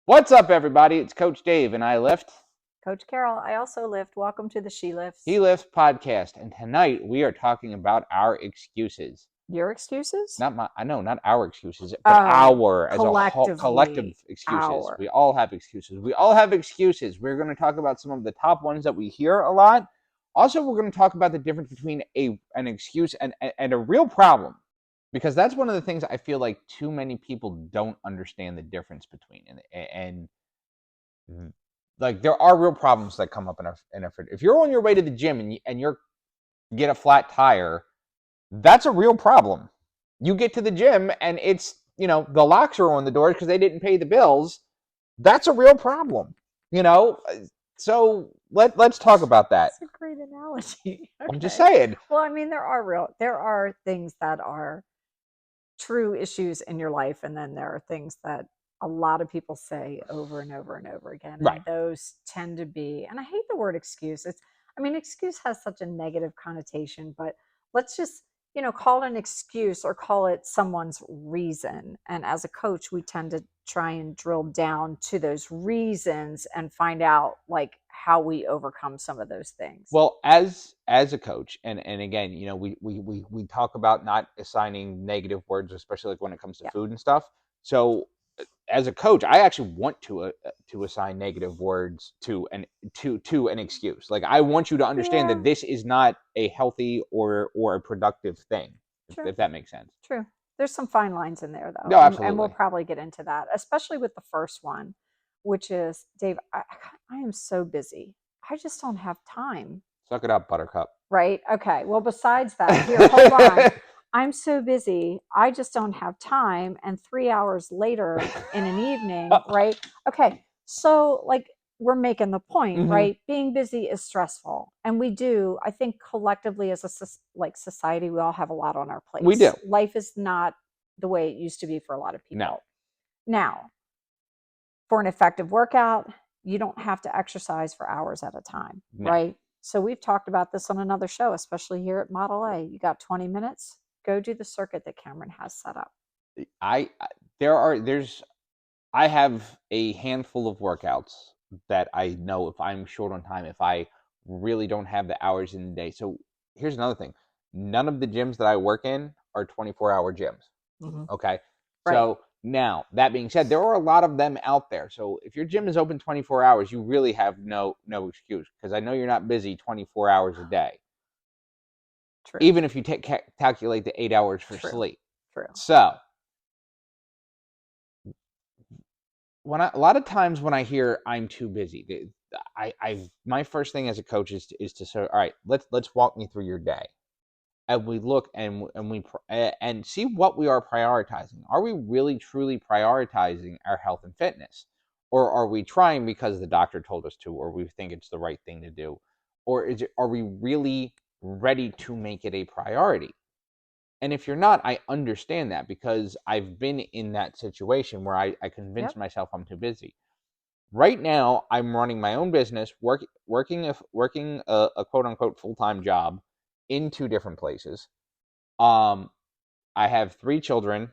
What's up, everybody? It's Coach Dave, and I lift. Coach Carol, I also lift. Welcome to the She Lifts. He Lifts podcast, and tonight we are talking about our excuses. Your excuses? I know, not our excuses, but our as a whole collective excuses. Our. We all have excuses. We all have excuses. We're going to talk about some of the top ones that we hear a lot. Also, we're going to talk about the difference between an excuse and a real problem, because that's one of the things I feel like too many people don't understand the difference between. And like, there are real problems that come up in a if you're on your way to the gym and you're get a flat tire, that's a real problem. You get to the gym and it's, the locks are on the doors because they didn't pay the bills. That's a real problem, so let's talk about that. That's a great analogy. Okay. I'm just saying. Well, I mean, there are things that are true issues in your life, and then there are things that a lot of people say over and over and over again. And Right. those tend to be, and I hate the word excuse. Excuse has such a negative connotation, but let's just, call it an excuse or call it someone's reason. And as a coach, we tend to try and drill down to those reasons and find out like how we overcome some of those things. Well, as a coach, and again, we talk about not assigning negative words, especially like when it comes to food and stuff. So as a coach, I actually want to assign negative words to an excuse. Like, I want you to understand that this is not a healthy or a productive thing, if that makes sense. True. There's some fine lines in there, though. No, absolutely. And we'll probably get into that, especially with the first one, which is, Dave, I am so busy. I just don't have time. Suck it up, Buttercup. Right? Okay. Well, besides that, here, hold on. I'm so busy. I just don't have time. And 3 hours later in an evening, right? Okay. So, like, we're making the point, right? Being busy is stressful. And we do, I think collectively as a society, we all have a lot on our plates. We do. Life is not the way it used to be for a lot of people. No. Now, for an effective workout, you don't have to exercise for hours at a time, right? So we've talked about this on another show, especially here at Model A. You got 20 minutes, go do the circuit that Cameron has set up. I have a handful of workouts that I know if I'm short on time, if I really don't have the hours in the day. So here's another thing. None of the gyms that I work in are 24-hour gyms. Okay. Right. So now, that being said, there are a lot of them out there. So if your gym is open 24 hours, you really have no excuse, because I know you're not busy 24 hours a day. True. Even if you calculate the 8 hours for sleep. True. So a lot of times when I hear I'm too busy, my first thing as a coach is to say, all right, let's walk me through your day. And we look and see what we are prioritizing. Are we really truly prioritizing our health and fitness? Or are we trying because the doctor told us to, or we think it's the right thing to do? Or are we really ready to make it a priority? And if you're not, I understand that, because I've been in that situation where I convinced myself I'm too busy. Right now, I'm running my own business, working a quote-unquote full-time job in 2 different places. I have 3 children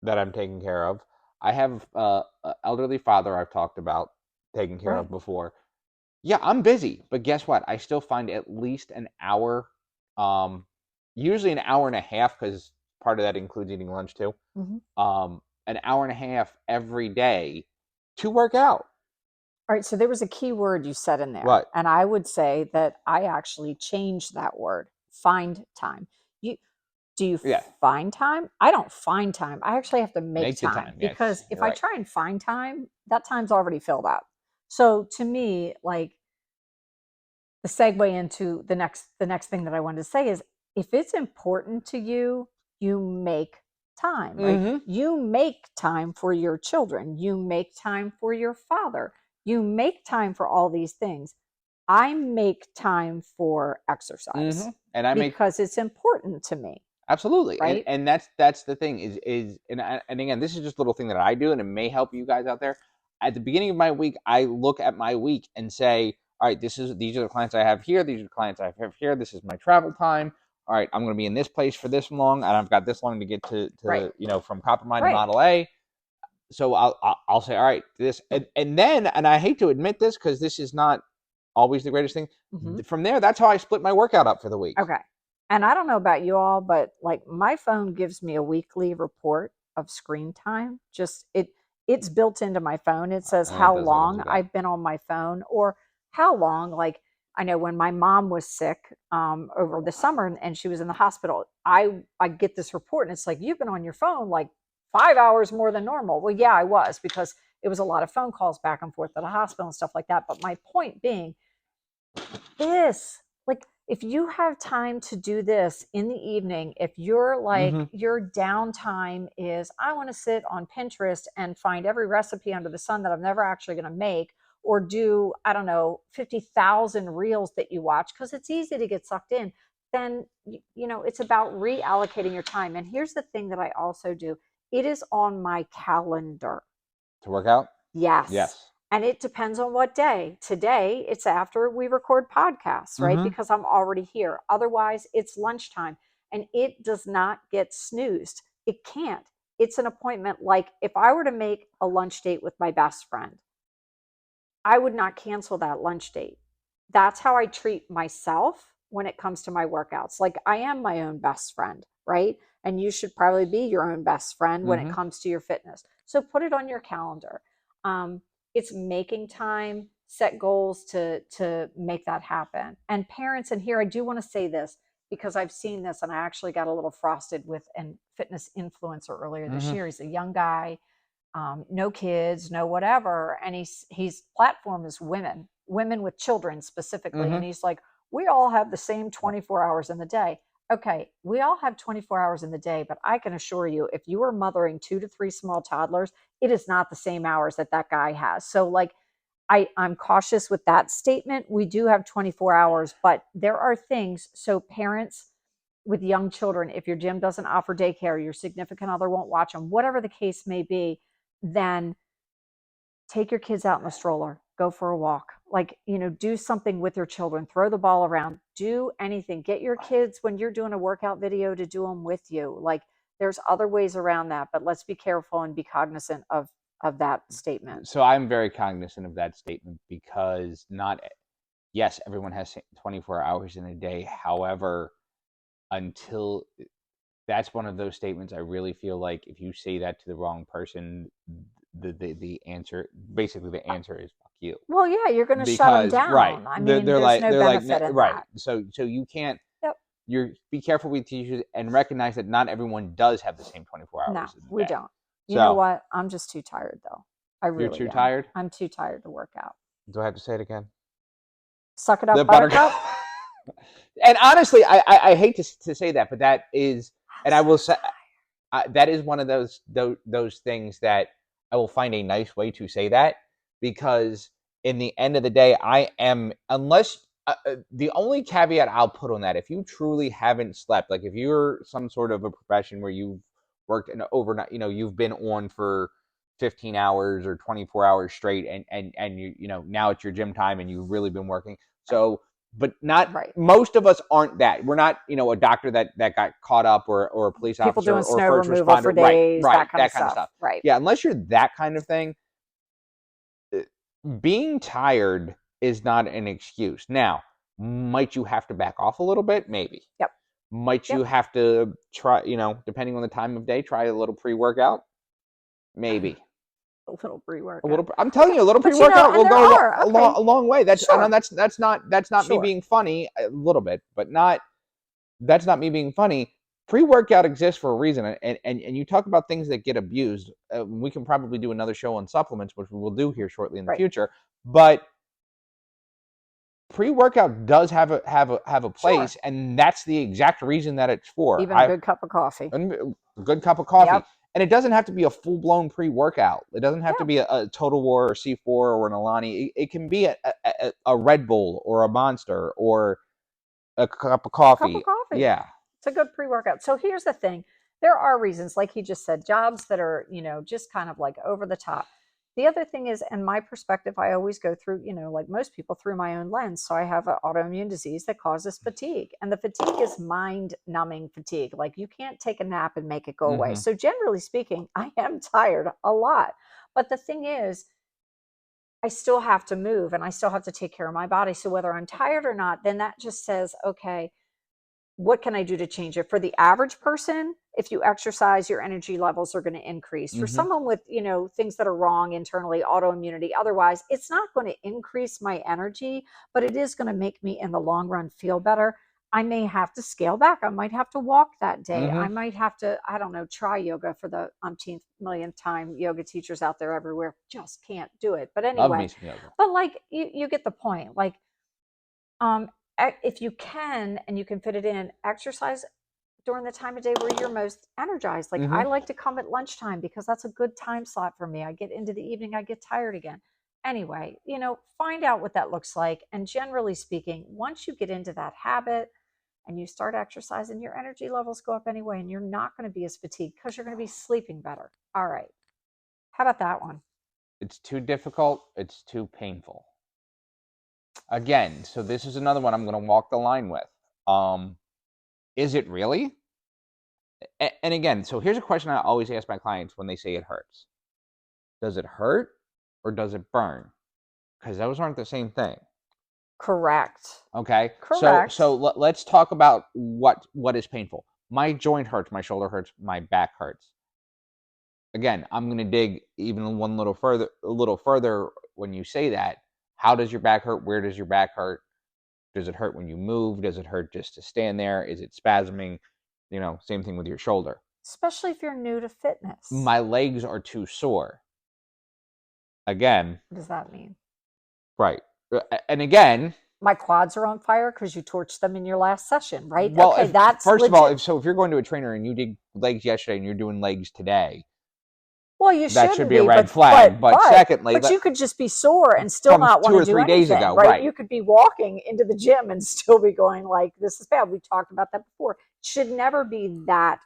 that I'm taking care of. I have an elderly father I've talked about taking care of before. Yeah, I'm busy, but guess what? I still find at least an hour, usually an hour and a half, because part of that includes eating lunch too. An hour and a half every day to work out. All right, so there was a key word you said in there. What? And I would say that I actually changed that word. Find time. Do you find time? I don't find time. I actually have to make time, because if I try and find time, that time's already filled up. So to me, like, the segue into the next thing that I wanted to say is, if it's important to you, you make time, right? You make time for your children. You make time for your father. You make time for all these things. I make time for exercise, and because it's important to me. Absolutely, right? And that's the thing is and again, this is just a little thing that I do, and it may help you guys out there. At the beginning of my week, I look at my week and say, all right, these are the clients I have here. These are the clients I have here. This is my travel time. All right, I'm going to be in this place for this long, and I've got this long to get to from Coppermine to Model A. so I'll say, all right, this, and then, and I hate to admit this because this is not always the greatest thing. From there, that's how I split my workout up for the week. Okay. And I don't know about you all, but like my phone gives me a weekly report of screen time. Just it's built into my phone. It says how long I've been on my phone, or how long, like I know when my mom was sick over the summer and she was in the hospital, I get this report and it's like, you've been on your phone like 5 hours more than normal. Well, yeah, I was, because it was a lot of phone calls back and forth to the hospital and stuff like that. But my point being, this, like, if you have time to do this in the evening, if you're like, your downtime is, I want to sit on Pinterest and find every recipe under the sun that I'm never actually going to make, or do, I don't know, 50,000 reels that you watch, because it's easy to get sucked in, then, you know, it's about reallocating your time. And here's the thing that I also do. It is on my calendar. To work out? Yes. Yes. And it depends on what day. Today, it's after we record podcasts, right? Because I'm already here. Otherwise, it's lunchtime, and it does not get snoozed. It can't. It's an appointment. Like if I were to make a lunch date with my best friend, I would not cancel that lunch date. That's how I treat myself when it comes to my workouts. Like I am my own best friend, right? And you should probably be your own best friend when it comes to your fitness. So put it on your calendar. It's making time, set goals to make that happen. And parents, and here I do want to say this because I've seen this, and I actually got a little frosted with a fitness influencer earlier this year. He's a young guy, no kids, no whatever, and he's platform is women with children specifically, and he's like, we all have the same 24 hours in the day. Okay, we all have 24 hours in the day, but I can assure you, if you are mothering 2 to 3 small toddlers, it is not the same hours that guy has. So like, I'm cautious with that statement. We do have 24 hours, but there are things. So parents with young children, if your gym doesn't offer daycare, your significant other won't watch them, whatever the case may be, then take your kids out in the stroller, go for a walk, like, you know, do something with your children, throw the ball around, do anything, get your kids, when you're doing a workout video, to do them with you. Like there's other ways around that, but let's be careful and be cognizant of that statement. So I'm very cognizant of that statement because yes, everyone has 24 hours in a day. However, until that's one of those statements, I really feel like if you say that to the wrong person, the answer, basically the answer is fuck you. Well, yeah, you're going to shut them down. Right. I mean, they're like, no benefit in right. that. So you can't. Yep. Be careful with teachers and recognize that not everyone does have the same 24 hours. No, we don't. You know what? I'm just too tired though. I really You're too tired? I'm too tired to work out. Do I have to say it again? Suck it up, Buttercup. And honestly, I hate to say that, but that is, and I will say, that is one of those things that I will find a nice way to say that, because in the end of the day, I am, unless the only caveat I'll put on that, if you truly haven't slept, like if you're some sort of a profession where you've worked an overnight, you know, you've been on for 15 hours or 24 hours straight, and you know, now it's your gym time and you've really been working. So, but not right. Most of us aren't that. We're not, you know, a doctor that got caught up, or a police people officer, doing or snow first removal responder, for days, right, that kind of stuff. Right. Yeah, unless you're that kind of thing, being tired is not an excuse. Now, might you have to back off a little bit? Maybe. Yep. Might you have to try, you know, depending on the time of day, try a little pre-workout? Maybe. A little pre-workout. I'm telling you, a little pre-workout will go a long way. That's sure. That's not me being funny. A little bit, but that's not me being funny. Pre-workout exists for a reason, and you talk about things that get abused. We can probably do another show on supplements, which we will do here shortly in the future. But pre-workout does have a place, and that's the exact reason that it's for. Even a good cup of coffee. A good cup of coffee. Yep. And it doesn't have to be a full-blown pre-workout. It doesn't have to be a Total War or C4 or an Alani. It can be a Red Bull or a Monster or a cup of coffee. Yeah. It's a good pre-workout. So here's the thing. There are reasons, like he just said, jobs that are, you know, just kind of like over the top. The other thing is, in my perspective, I always go through, like most people, through my own lens. So I have an autoimmune disease that causes fatigue, and the fatigue is mind numbing fatigue. Like you can't take a nap and make it go away. So generally speaking, I am tired a lot. But the thing is, I still have to move and I still have to take care of my body. So whether I'm tired or not, then that just says, okay, what can I do to change it? For the average person, if you exercise, your energy levels are going to increase. For someone with, things that are wrong internally, autoimmunity, otherwise, it's not going to increase my energy, but it is going to make me in the long run feel better. I may have to scale back. I might have to walk that day. I might have to, I don't know, try yoga for the umpteenth millionth time. Yoga teachers out there everywhere just can't do it. But anyway, but like you get the point. Like, if you can and you can fit it in, exercise during the time of day where you're most energized. Like I like to come at lunchtime because that's a good time slot for me. I get into the evening, I get tired again. Anyway, find out what that looks like. And generally speaking, once you get into that habit and you start exercising, your energy levels go up anyway, and you're not going to be as fatigued because you're going to be sleeping better. All right. How about that one? It's too difficult. It's too painful. Again, so this is another one I'm going to walk the line with. Is it really? And again, so here's a question I always ask my clients when they say it hurts. Does it hurt or does it burn? Because those aren't the same thing. Correct. Okay. Correct. So let's talk about what is painful. My joint hurts, my shoulder hurts, my back hurts. Again, I'm going to dig even a little further when you say that. How does your back hurt? Where does your back hurt? Does it hurt when you move? Does it hurt just to stand there? Is it spasming? Same thing with your shoulder. Especially if you're new to fitness. My legs are too sore. Again. What does that mean? Right. And again. My quads are on fire because you torched them in your last session, right? Well, okay, that's first legit. Of all, if you're going to a trainer and you did legs yesterday and you're doing legs today. Well, you that should be a red flag. But secondly, you could just be sore and still not want to do anything. 2 or 3 days ago, right? You could be walking into the gym and still be going like, "This is bad." We talked about that before. It should never be that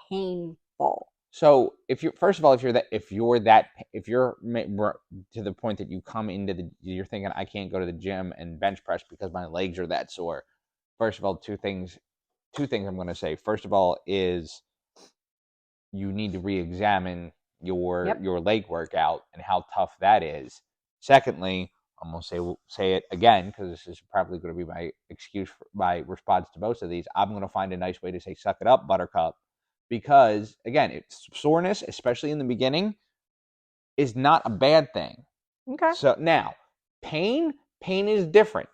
painful. So, if you're to the point that you come into you're thinking, "I can't go to the gym and bench press because my legs are that sore." First of all, two things I'm going to say. First of all, is you need to re-examine your leg workout and how tough that is. Secondly, I'm going to say it again because this is probably going to be my excuse for my response to most of these. I'm going to find a nice way to say "suck it up, buttercup," because again, it's soreness, especially in the beginning, is not a bad thing. Okay. So now, pain is different.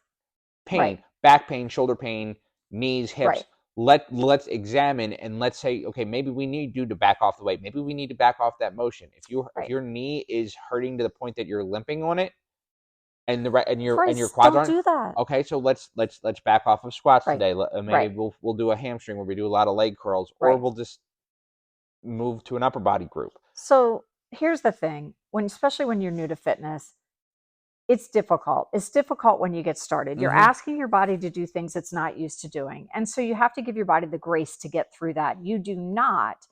Back pain, shoulder pain, knees, hips. Right. Let's examine and let's say, okay, maybe we need you to back off the weight. Maybe we need to back off that motion. If your knee is hurting to the point that you're limping on it, and your quads aren't, do that. Okay, so let's back off of squats today. Maybe we'll do a hamstring where we do a lot of leg curls, or we'll just move to an upper body group. So here's the thing: especially when you're new to fitness, it's difficult. It's difficult when you get started. You're asking your body to do things it's not used to doing. And so you have to give your body the grace to get through that. You do not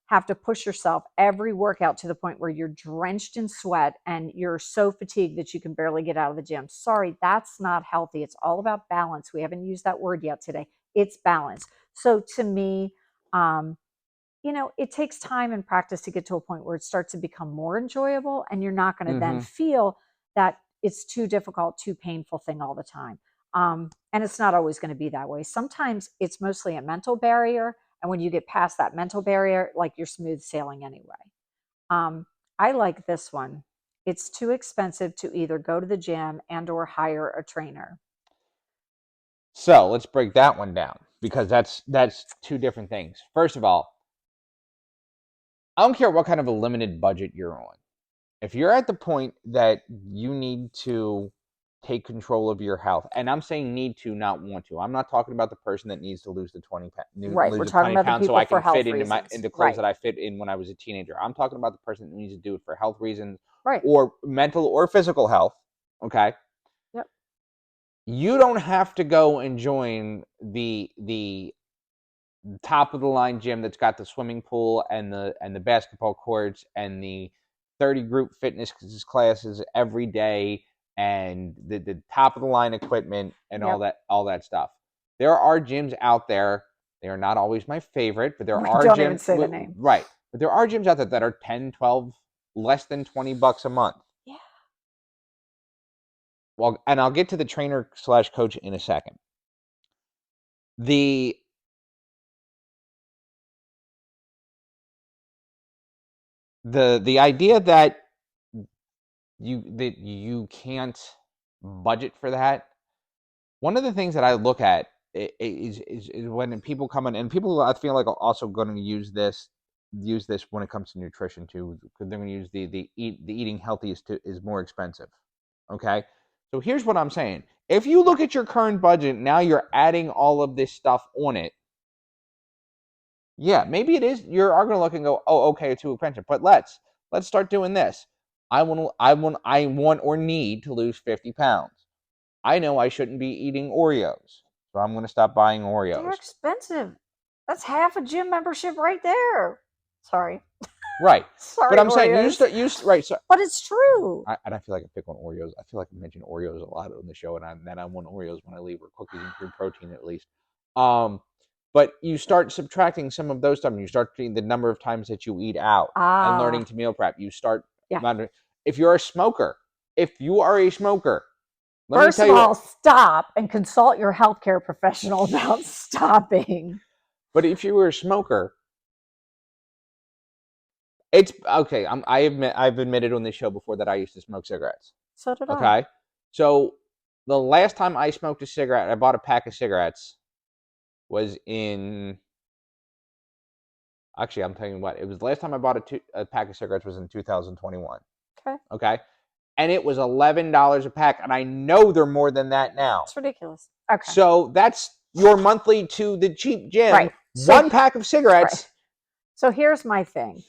have to push yourself every workout to the point where you're drenched in sweat and you're so fatigued that you can barely get out of the gym. Sorry, that's not healthy. It's all about balance. We haven't used that word yet today. It's balance. So to me, it takes time and practice to get to a point where it starts to become more enjoyable, and you're not going to then feel that it's too difficult, too painful thing all the time. And it's not always going to be that way. Sometimes it's mostly a mental barrier. And when you get past that mental barrier, like you're smooth sailing anyway. I like this one. It's too expensive to either go to the gym and or hire a trainer. So let's break that one down because that's two different things. First of all, I don't care what kind of a limited budget you're on. If you're at the point that you need to take control of your health, and I'm saying need to, not want to. I'm not talking about the person that needs to lose the 20 pounds. Right, we're talking about the people so I can fit into clothes that I fit in when I was a teenager. I'm talking about the person that needs to do it for health reasons, right, or mental or physical health. Okay. Yep. You don't have to go and join the top of the line gym that's got the swimming pool and the basketball courts and the 30 group fitness classes every day and the top of the line equipment and all that stuff. There are gyms out there. They are not always my favorite, but there are don't gyms. Even say the name. Right. But there are gyms out there that are 10, 12, less than $20 a month. Yeah. Well, and I'll get to the trainer/coach in a second. The idea that you can't budget for that. One of the things that I look at is when people come in, and people I feel like are also going to use this when it comes to nutrition too, because they're going to use the eating healthy is more expensive. Okay, so here's what I'm saying. If you look at your current budget, now you're adding all of this stuff on it. Yeah, maybe it is. You are going to look and go, oh, okay, it's too expensive. But let's start doing this. I want or need to lose 50 pounds. I know I shouldn't be eating Oreos, so I'm going to stop buying Oreos. They're expensive. That's half a gym membership right there. Sorry. Right. Sorry, but I'm Oreos. saying you right. So, but it's true. I feel like I pick on Oreos. I feel like I mention Oreos a lot on the show, and I want Oreos when I leave, or cookies and cream protein at least. But you start subtracting some of those stuff, and you start seeing the number of times that you eat out and learning to meal prep. You start. Yeah. If you are a smoker, first of all, stop and consult your healthcare professional about stopping. But if you were a smoker, it's okay. I've admitted on this show before that I used to smoke cigarettes. So did I. Okay, so the last time I smoked a cigarette, I bought a pack of cigarettes. Was in. Actually, I'm telling you what. It was the last time I bought a pack of cigarettes was in 2021. Okay. And it was $11 a pack, and I know they're more than that now. It's ridiculous. Okay. So that's your monthly to the cheap gym. Right. One pack of cigarettes. Right. So here's my thing.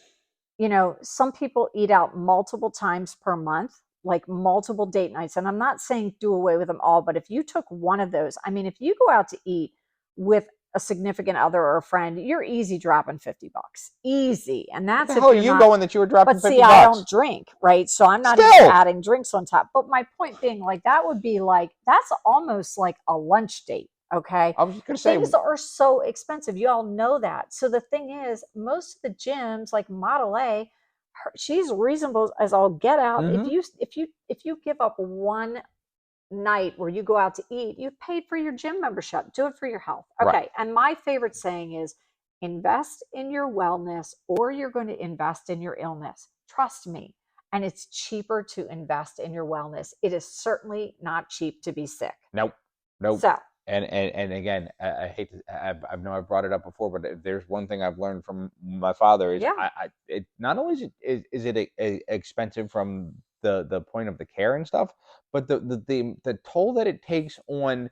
You know, some people eat out multiple times per month, like multiple date nights. And I'm not saying do away with them all, but if you took one of those, I mean, if you go out to eat with a significant other or a friend, you're easy dropping $50. Easy. And that's what the hell are you going that you were dropping $50? But see, I don't drink, right? So I'm not even adding drinks on top. But my point being, like, that would be like, that's almost like a lunch date. Okay. I was going to say, things are so expensive. You all know that. So the thing is, most of the gyms, like Model A, she's reasonable as all get out. Mm-hmm. If you give up one night where you go out to eat, you've paid for your gym membership. Do it for your health. Okay. Right. And my favorite saying is, invest in your wellness or you're going to invest in your illness. Trust me. And it's cheaper to invest in your wellness. It is certainly not cheap to be sick. Nope. So. And again, I hate to. I know I've brought it up before, but if there's one thing I've learned from my father is, it not only is it expensive from the point of the care and stuff, but the toll that it takes on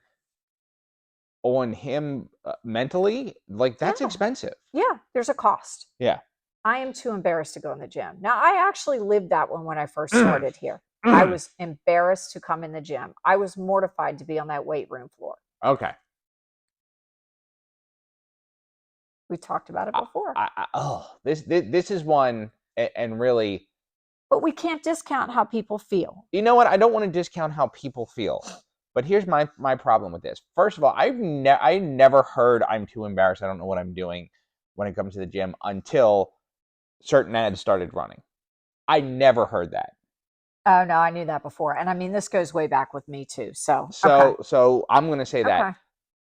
him mentally, like that's expensive. Yeah, there's a cost. Yeah, I am too embarrassed to go in the gym. Now, I actually lived that one when I first started here. I was embarrassed to come in the gym. I was mortified to be on that weight room floor. Okay. We talked about it before. This is one, and really. But we can't discount how people feel. You know what? I don't want to discount how people feel. But here's my problem with this. First of all, I never heard I'm too embarrassed. I don't know what I'm doing when it comes to the gym until certain ads started running. I never heard that. Oh, no, I knew that before. And I mean, this goes way back with me too. So I'm going to say that. Okay.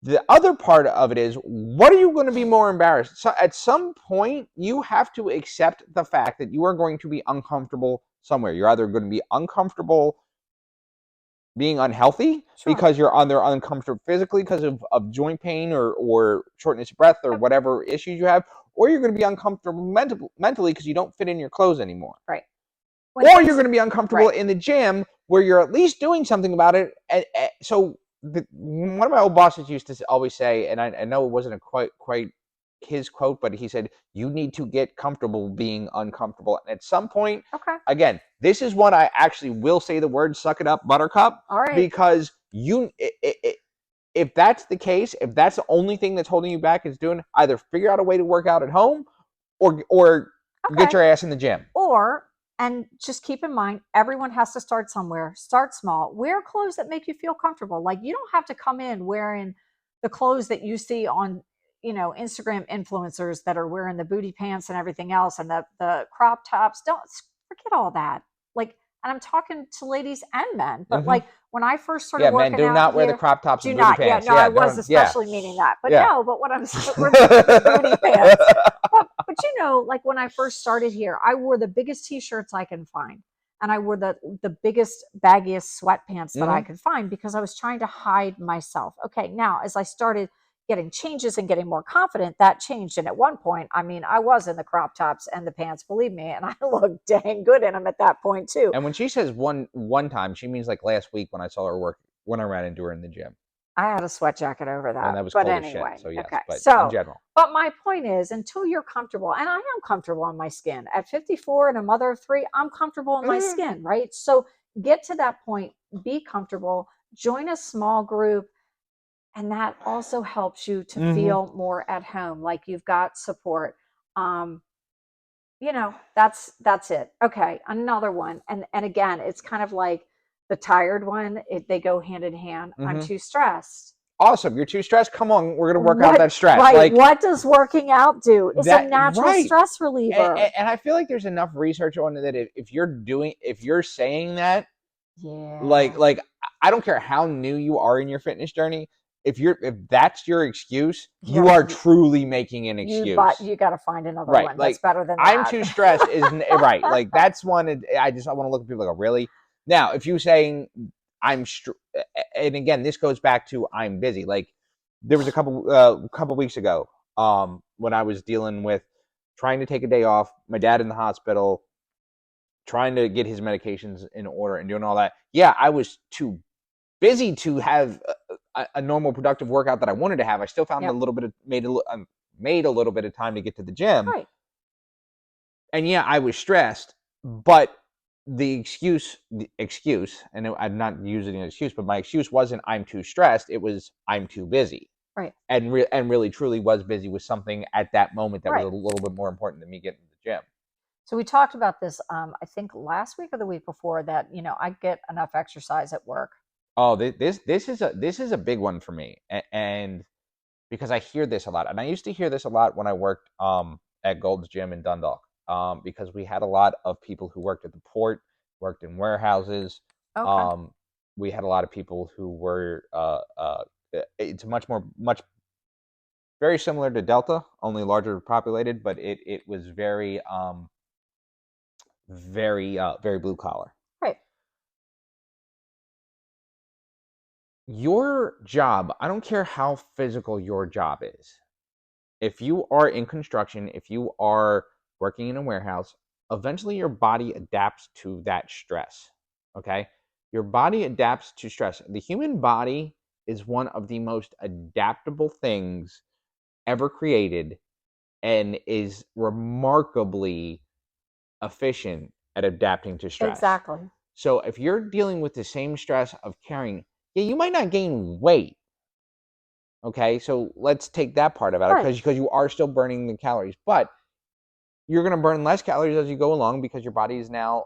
The other part of it is, what are you going to be more embarrassed? So at some point, you have to accept the fact that you are going to be uncomfortable somewhere. You're either going to be uncomfortable being unhealthy because you're uncomfortable physically because of joint pain or shortness of breath or whatever issues you have, or you're going to be uncomfortable mentally because you don't fit in your clothes anymore. Right. Or you're going to be uncomfortable in the gym where you're at least doing something about it. So one of my old bosses used to always say, and I know it wasn't quite his quote, but he said, you need to get comfortable being uncomfortable. And at some point, again, this is one I actually will say the word, suck it up, buttercup. All right. Because if that's the case, if that's the only thing that's holding you back is doing, either figure out a way to work out at home or get your ass in the gym. Or And just keep in mind, everyone has to start somewhere. Start small. Wear clothes that make you feel comfortable. Like, you don't have to come in wearing the clothes that you see on, Instagram influencers that are wearing the booty pants and everything else and the crop tops. Don't forget all that. Like, and I'm talking to ladies and men, but like when I first started men, working do out not wear here, the crop tops do and booty not. pants. Yeah, no, I was especially meaning that. But no, but what I'm we're the booty pants. But like when I first started here, I wore the biggest t-shirts I can find. And I wore the biggest, baggiest sweatpants that I could find because I was trying to hide myself. Okay, now as I started getting changes and getting more confident, that changed. And at one point, I mean, I was in the crop tops and the pants, believe me, and I looked dang good in them at that point too. And when she says one time, she means like last week when I saw her work, when I ran into her in the gym. I had a sweat jacket over that. And that was but cold anyway, as shit. So yes, okay. but so in general. But my point is, until you're comfortable, and I am comfortable in my skin. At 54 and a mother of 3, I'm comfortable in my skin, right? So get to that point, be comfortable, join a small group, and that also helps you to feel more at home, like you've got support. That's it. Okay, another one. And again, it's kind of like the tired one. They go hand in hand. I'm too stressed. Awesome. You're too stressed. Come on, we're going to work out that stress. Right. Like, what does working out do? It's a natural stress reliever. And I feel like there's enough research on it that if you're saying that, like I don't care how new you are in your fitness journey, if that's your excuse, you are truly making an excuse. You got to find another one that's better than that. I'm too stressed is right. Like that's one. I want to look at people like, really? Now, if you're saying and again, this goes back to I'm busy. Like there was a couple weeks ago, when I was dealing with trying to take a day off, my dad in the hospital, trying to get his medications in order and doing all that. Yeah, I was too busy to have a normal productive workout that I wanted to have. I still found a little bit of made a little bit of time to get to the gym. Right. And yeah, I was stressed, but the excuse, and I'm not using an excuse, but my excuse wasn't I'm too stressed. It was I'm too busy. Right. And really truly was busy with something at that moment that was a little bit more important than me getting to the gym. So we talked about this, I think last week or the week before, that I get enough exercise at work. Oh, this is a big one for me, and because I hear this a lot, and I used to hear this a lot when I worked at Gold's Gym in Dundalk, because we had a lot of people who worked at the port, worked in warehouses. Okay. We had a lot of people who were it's very similar to Delta, only larger populated, but it was very very blue collar. Right. Your job, I don't care how physical your job is. If you are in construction, if you are working in a warehouse, eventually your body adapts to that stress. Okay? Your body adapts to stress. The human body is one of the most adaptable things ever created and is remarkably efficient at adapting to stress. Exactly. So if you're dealing with the same stress of carrying, you might not gain weight. Okay, so let's take that part of it, because you are still burning the calories, but you're going to burn less calories as you go along because your body is now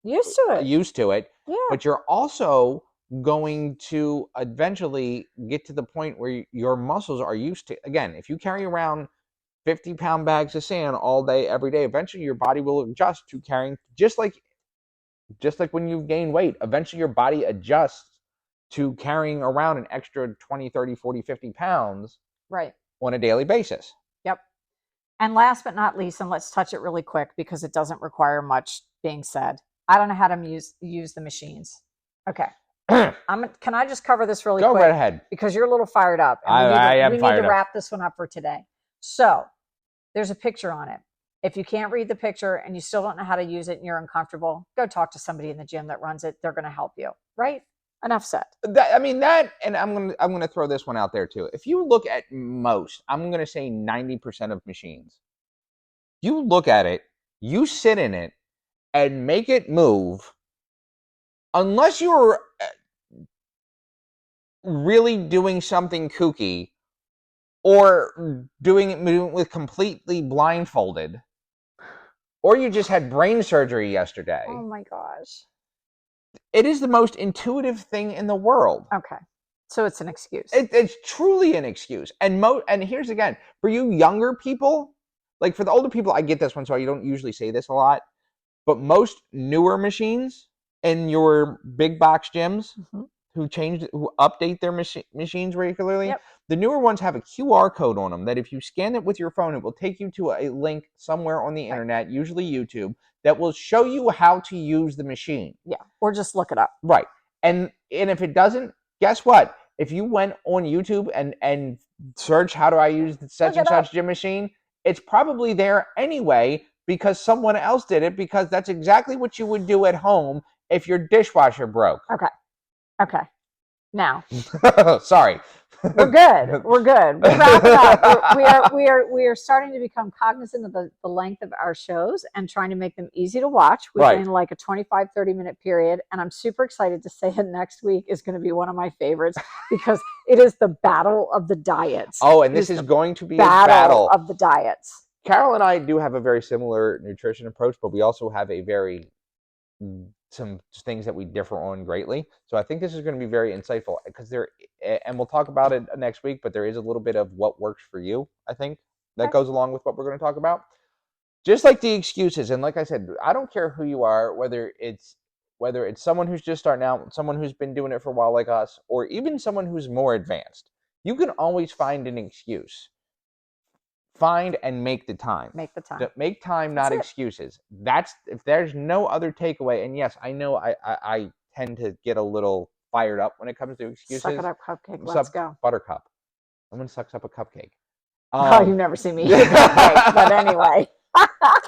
used to it. Yeah. But you're also going to eventually get to the point where your muscles are used to. Again, if you carry around 50-pound bags of sand all day, every day, eventually your body will adjust to carrying, just like when you gain weight, eventually your body adjusts to carrying around an extra 20, 30, 40, 50 pounds on a daily basis. Yep. And last but not least, and let's touch it really quick because it doesn't require much being said. I don't know how to use the machines. Okay. Can I just cover this really quick? Go right ahead. Because you're a little fired up. And we need to wrap this one up for today. So there's a picture on it. If you can't read the picture and you still don't know how to use it and you're uncomfortable, go talk to somebody in the gym that runs it. They're going to help you. Right? Enough said. And I'm gonna throw this one out there too. If you look at most, I'm gonna say 90% of machines, you look at it, you sit in it, and make it move, unless you're really doing something kooky or doing it with completely blindfolded, or you just had brain surgery yesterday. Oh my gosh. It is the most intuitive thing in the world. Okay. So it's an excuse. It's truly an excuse. And here's again, for you younger people, like for the older people, I get this one, so I don't usually say this a lot, but most newer machines in your big box gyms who update their machines regularly, the newer ones have a QR code on them that if you scan it with your phone, it will take you to a link somewhere on the internet, usually YouTube, that will show you how to use the machine. Yeah, or just look it up. Right. And if it doesn't, guess what? If you went on YouTube and search how do I use such and such gym machine, it's probably there anyway because someone else did it, because that's exactly what you would do at home if your dishwasher broke. Okay. Now. Sorry. We're good. We're wrapping up. We are starting to become cognizant of the length of our shows and trying to make them easy to watch within like a 25, 30-minute period. And I'm super excited to say that next week is going to be one of my favorites because it is the battle of the diets. Oh, and this is going to be a battle of the diets. Carol and I do have a very similar nutrition approach, but we also have some things that we differ on greatly. So I think this is going to be very insightful because and we'll talk about it next week, but there is a little bit of what works for you, I think, that goes along with what we're going to talk about. Just like the excuses. And like I said, I don't care who you are, whether it's someone who's just starting out, someone who's been doing it for a while like us, or even someone who's more advanced. You can always find an excuse. Find and make the time. Make the time. Make time, not excuses. If there's no other takeaway. And yes, I know I tend to get a little fired up when it comes to excuses. Suck it up, cupcake. Let's go. Buttercup. Someone sucks up a cupcake. You've never seen me eat a cupcake, but anyway.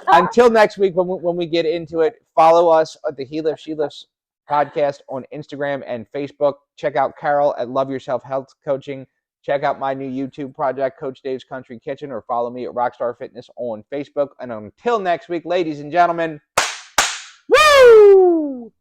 Until next week, when we get into it, follow us at the He Lifts, She Lifts podcast on Instagram and Facebook. Check out Carol at Love Yourself Health Coaching. Check out my new YouTube project, Coach Dave's Country Kitchen, or follow me at Rockstar Fitness on Facebook. And until next week, ladies and gentlemen, woo!